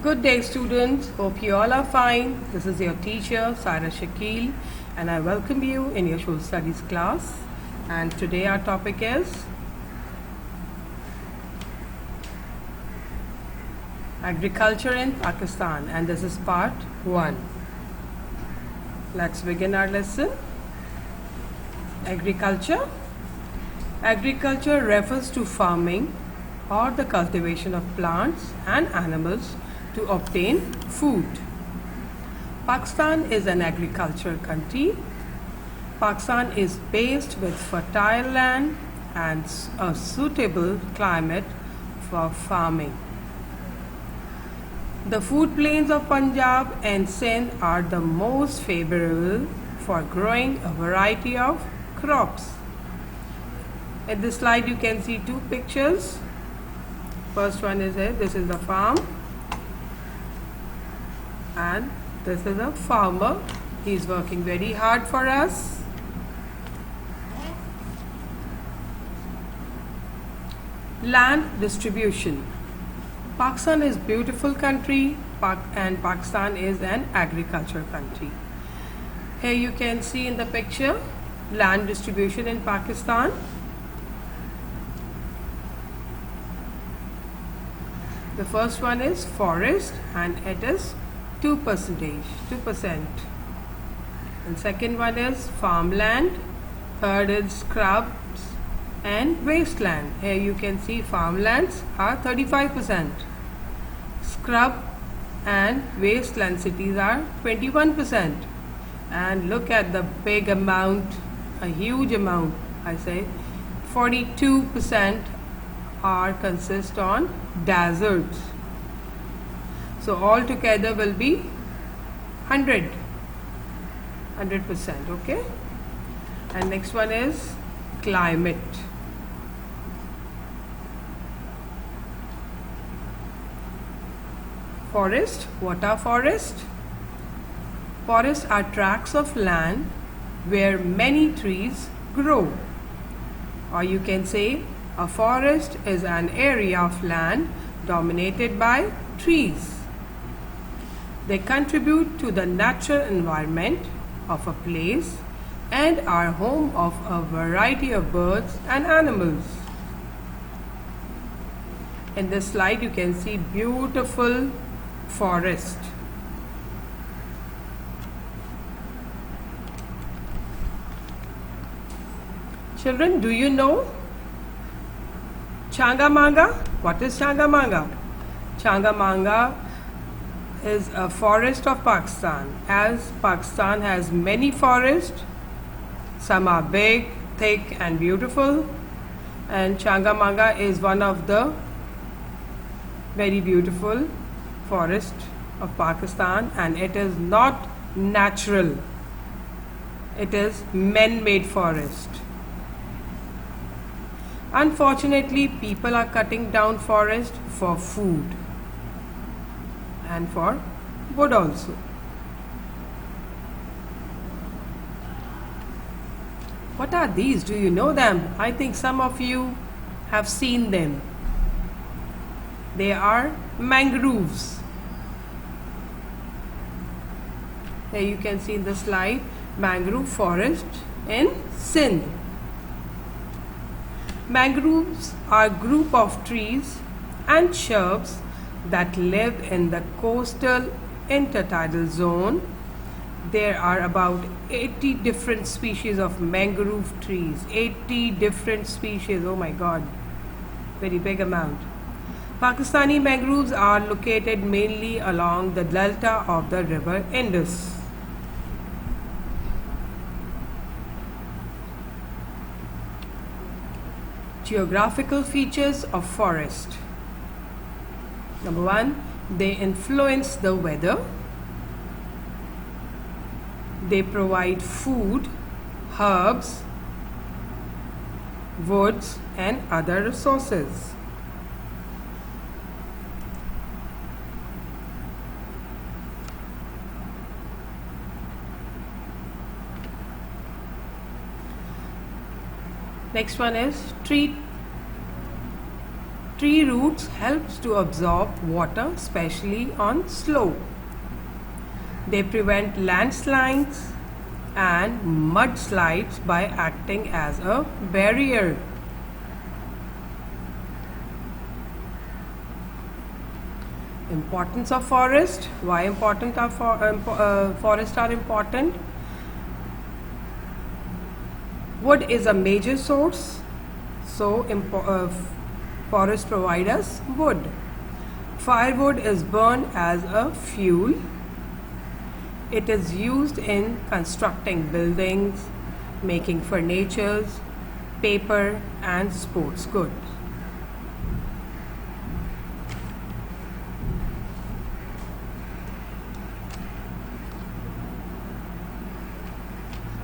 Good day, students. Hope you all are fine. This is your teacher, Saira Shakil, and I welcome you in your social studies class. And today our topic is agriculture in Pakistan, and this is part 1. Let's begin our lesson. Agriculture. Agriculture refers to farming or the cultivation of plants and animals to obtain food. Pakistan is an agricultural country. Pakistan is based with fertile land and a suitable climate for farming. The food plains of Punjab and Sindh are the most favorable for growing a variety of crops. In this slide you can see two pictures. First one is here, this is the farm, and this is a farmer. He is working very hard for us. Land distribution. Pakistan is beautiful country and Pakistan is an agricultural country. Here you can see in the picture land distribution in Pakistan. The first one is forest and it is 2%. And second one is farmland, third is scrubs and wasteland. Here you can see farmlands are 35%. Scrub and wasteland cities are 21%. And look at the big amount, a huge amount, I say, 42% are consist on deserts. So all together will be 100%, okay? And next one is climate. Forest. What are forests? Forests are tracts of land where many trees grow. Or you can say a forest is an area of land dominated by trees. They contribute to the natural environment of a place and are home of a variety of birds and animals. In this slide you can see beautiful forest. Children, do you know Changamanga? What is Changamanga? Changamanga is a forest of Pakistan. As Pakistan has many forests, some are big, thick and beautiful, and Changamanga is one of the very beautiful forest of Pakistan, and it is not natural. It is man-made forest. Unfortunately, people are cutting down forest for food and for wood also. What are these? Do you know them? I think some of you have seen them. They are mangroves. There you can see in the slide mangrove forest in Sindh. Mangroves are a group of trees and shrubs that live in the coastal intertidal zone. There are about 80 different species of mangrove trees. 80 different species, oh my god, very big amount. Pakistani mangroves are located mainly along the delta of the river Indus. Geographical features of forest. Number 1, they influence the weather. They provide food, herbs, woods and other resources. Next one is Tree roots helps to absorb water, especially on slope. They prevent landslides and mudslides by acting as a barrier. Importance of forest. Why forests are important? Wood is a major source, so forests provide us wood. Firewood is burned as a fuel. It is used in constructing buildings, making furniture, paper, and sports goods.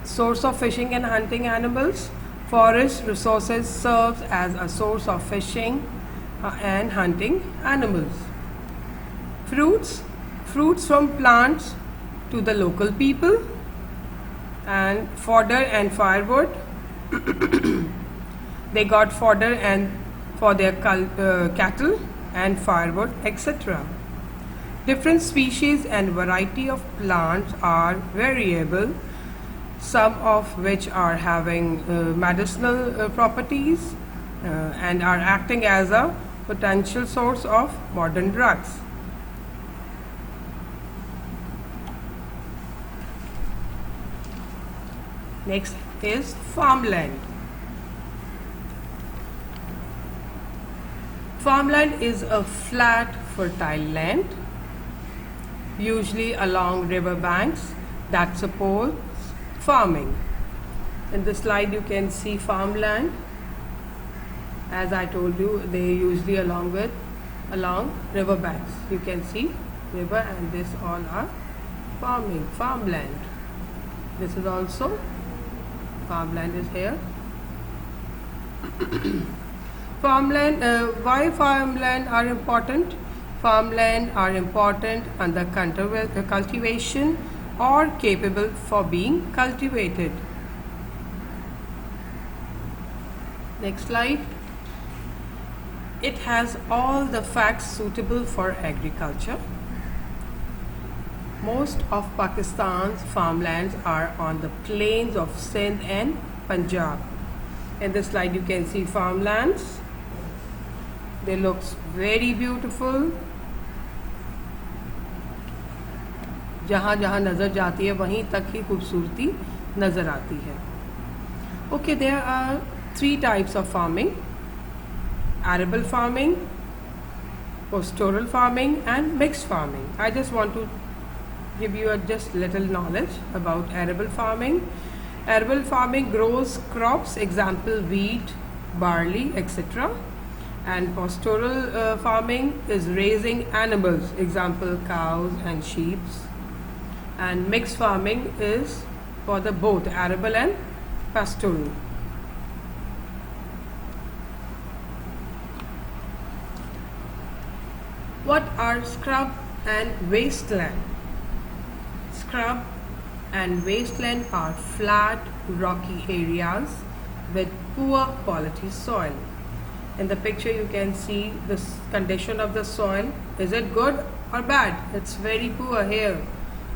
Source of fishing and hunting animals. Forest resources serves as a source of fishing and hunting animals. Fruits from plants to the local people, and fodder and firewood. They got fodder and for their cattle and firewood, etc. Different species and variety of plants are variable, some of which are having medicinal properties and are acting as a potential source of modern drugs. Next is farmland. Farmland is a flat, fertile land, usually along river banks, that supports farming. In the slide you can see farmland. As I told you, they usually along river banks. You can see river, and this all are farmland. This is also farmland is here. Farmland. Why farmland are important? Farmland are important under cultivation or capable for being cultivated. Next slide. It has all the facts suitable for agriculture. Most of Pakistan's farmlands are on the plains of Sindh and Punjab. In this slide you can see farmlands. They look very beautiful. जहाँ जहाँ नज़र जाती है वहीं तक ही खूबसूरती नज़र आती है. Okay, there are 3 types of farming: arable farming, pastoral farming, and mixed farming. I just want to give you just little knowledge about arable farming. Arable farming grows crops, example wheat, barley, etc. And pastoral farming is raising animals, example cows and sheep. And mixed farming is for the both arable and pastoral. What are scrub and wasteland? Scrub and wasteland are flat, rocky areas with poor quality soil. In the picture you can see the condition of the soil. Is it good or bad? It's very poor here.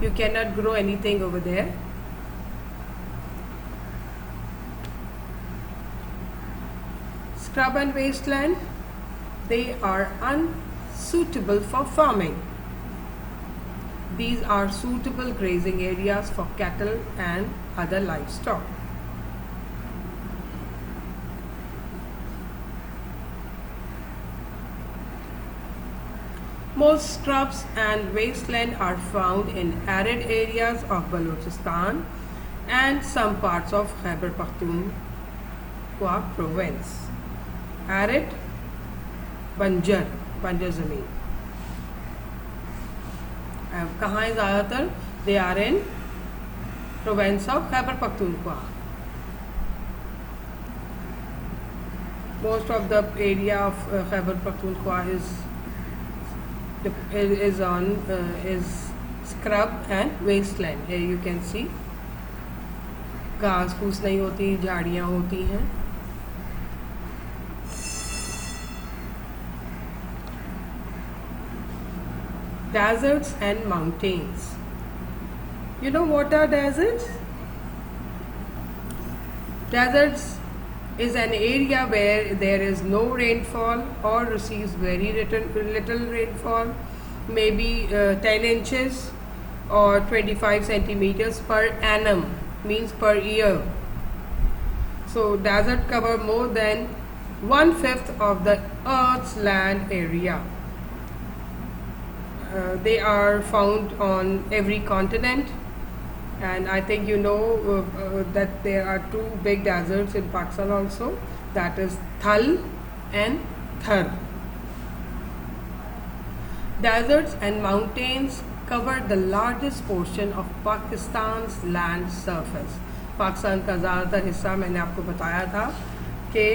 You cannot grow anything over there. Scrub and wasteland, they are unsuitable for farming. These are suitable grazing areas for cattle and other livestock. Most scrubs and wasteland are found in arid areas of Balochistan and some parts of Khyber Pakhtunkhwa province. Arid, बंजर ज़मीन. कहाँ है ज़्यादातर? They are in province of Khyber Pakhtunkhwa. Most of the area of Khyber Pakhtunkhwa is scrub and wasteland. Here you can see घास फूस नहीं होती, झाड़ियाँ होती हैं. Deserts and mountains. You know what are deserts? Deserts is an area where there is no rainfall or receives very little rainfall, maybe 10 inches or 25 centimeters per annum, means per year. So desert cover more than 1/5 of the Earth's land area. They are found on every continent, and I think you know that there are two big deserts in Pakistan also, that is Thal and Thar. Deserts and mountains cover the largest portion of Pakistan's land surface. Pakistan का ज़्यादातर हिस्सा मैंने आपको बताया था कि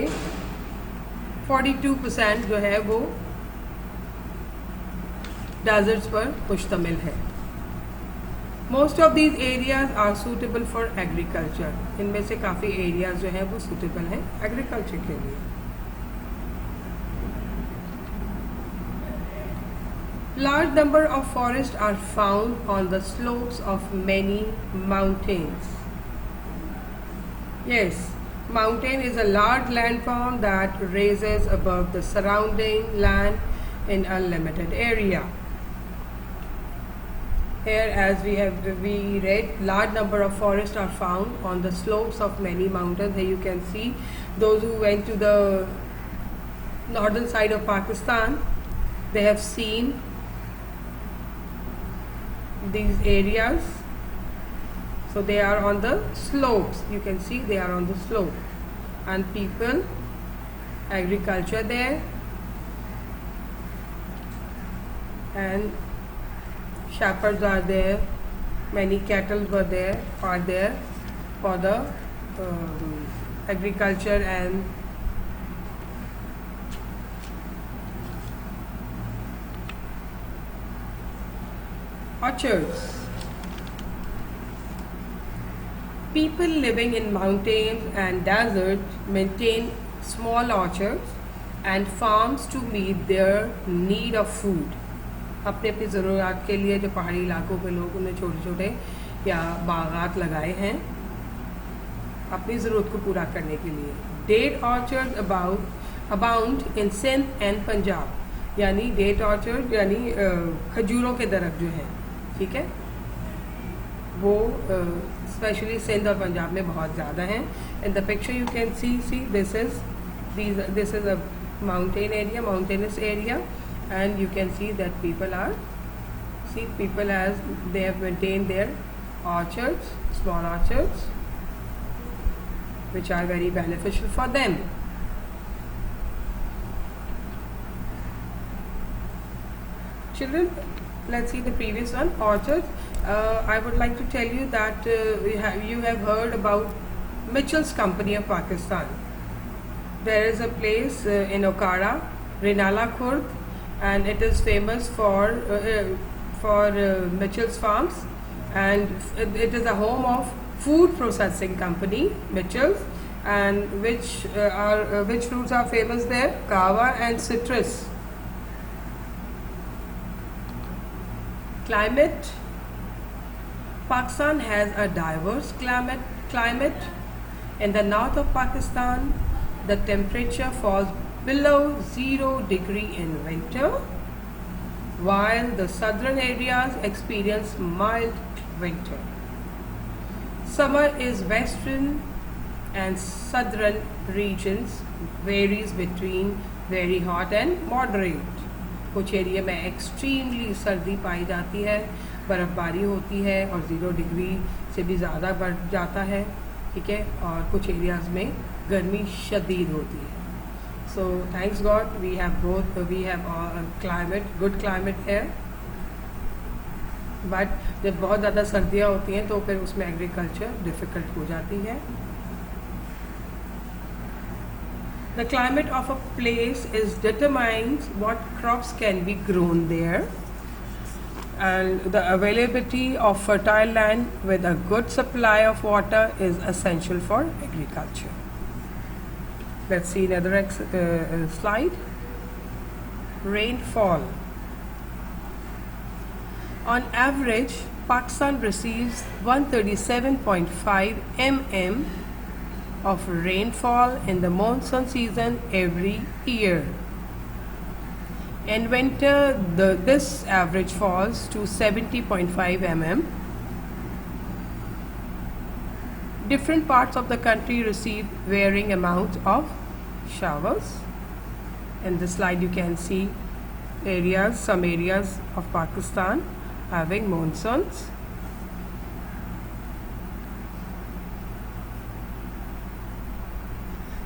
42% जो है वो डेजर्ट्स पर मुश्तमिल है. Most of these areas are suitable for agriculture. इनमें से काफ़ी एरियाज जो हैं वो सूटेबल हैं एग्रीकल्चर के लिए. Large number of forests are found on the slopes of many mountains. Yes, mountain is a large landform that raises above the surrounding land in a limited area. Here, as we read, large number of forests are found on the slopes of many mountains. Here you can see those who went to the northern side of Pakistan, they have seen these areas. So they are on the slopes. You can see they are on the slope, and people, agriculture there, and shepherds are there. Many cattle are there for the agriculture and orchards. People living in mountains and deserts maintain small orchards and farms to meet their need of food. अपने अपनी ज़रूरत के लिए जो पहाड़ी इलाकों पे लोग उन्हें छोटे छोटे या बागात लगाए हैं अपनी ज़रूरत को पूरा करने के लिए. Date orchards abound in Sindh and Punjab. यानी डेट ऑर्चर्ड यानी खजूरों के दरख्त जो हैं, ठीक है, वो स्पेशली सिंध और पंजाब में बहुत ज़्यादा हैं. In the picture you can see this is a mountain area, mountainous area, and you can see that people as they have maintained their orchards, small orchards, which are very beneficial for them. Children, let's see the previous one, orchards. I would like to tell you that you have heard about Mitchell's Company of Pakistan. There is a place in Okara, Rinala Khurd, and it is famous for Mitchell's Farms, and it is a home of food processing company Mitchell's, and which fruits are famous there? Kava and citrus. Climate. Pakistan has a diverse climate. In the north of Pakistan, the temperature falls below 0 degree in winter, while the southern areas experience mild winter. Summer is western and southern regions varies between very hot and moderate. कुछ area में extremely सर्दी पाई जाती है, बर्फ़बारी होती है और 0 degree से भी ज़्यादा बढ़ जाता है, ठीक है, और कुछ एरियाज़ में गर्मी शदीद होती है. So thanks God we have good climate here. But जब बहुत ज़्यादा सर्दियाँ होती हैं तो फिर उसमें एग्रीकल्चर डिफ़िकल्ट हो जाती है. The climate of a place determines what crops can be grown there, and the availability of fertile land with a good supply of water is essential for agriculture. Let's see another slide. Rainfall. On average, Pakistan receives 137.5 mm of rainfall in the monsoon season every year. In winter, this average falls to 70.5 mm. Different parts of the country receive varying amounts of showers. In this slide you can see some areas of Pakistan having monsoons.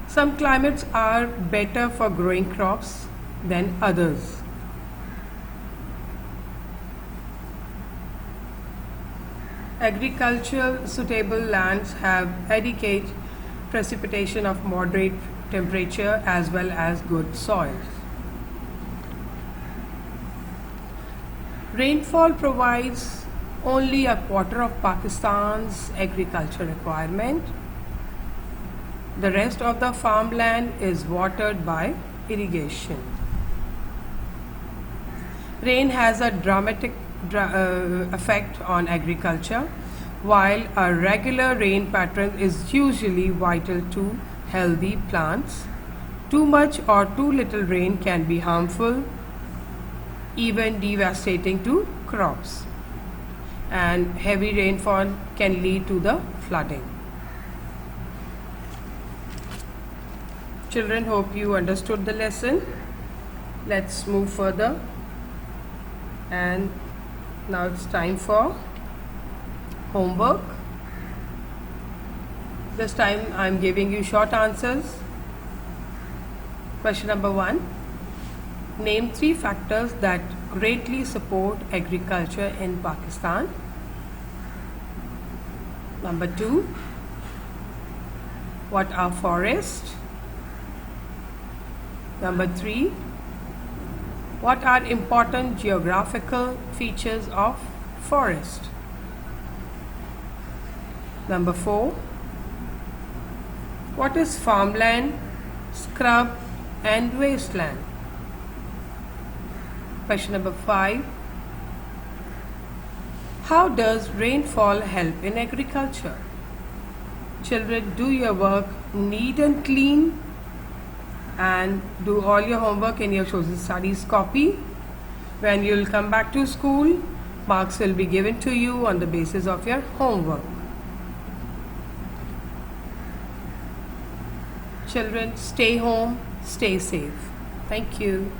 Some climates are better for growing crops than others. Agricultural suitable lands have adequate precipitation of moderate temperature as well as good soils. Rainfall provides only a quarter of Pakistan's agriculture requirement. The rest of the farmland is watered by irrigation. Rain has a dramatic effect on agriculture, while a regular rain pattern is usually vital to healthy plants. Too much or too little rain can be harmful, even devastating to crops, and heavy rainfall can lead to the flooding. Children, hope you understood the lesson. Let's move further, and now it's time for homework. This time I'm giving you short answers. Question number 1. Name 3 factors that greatly support agriculture in Pakistan. Number 2. What are forests? Number 3. What are important geographical features of forest? Number 4. What is farmland, scrub and wasteland? Question number 5. How does rainfall help in agriculture? Children, do your work neat and clean, and do all your homework in your social studies copy. When you will come back to school, marks will be given to you on the basis of your homework. Children, stay home, stay safe. Thank you.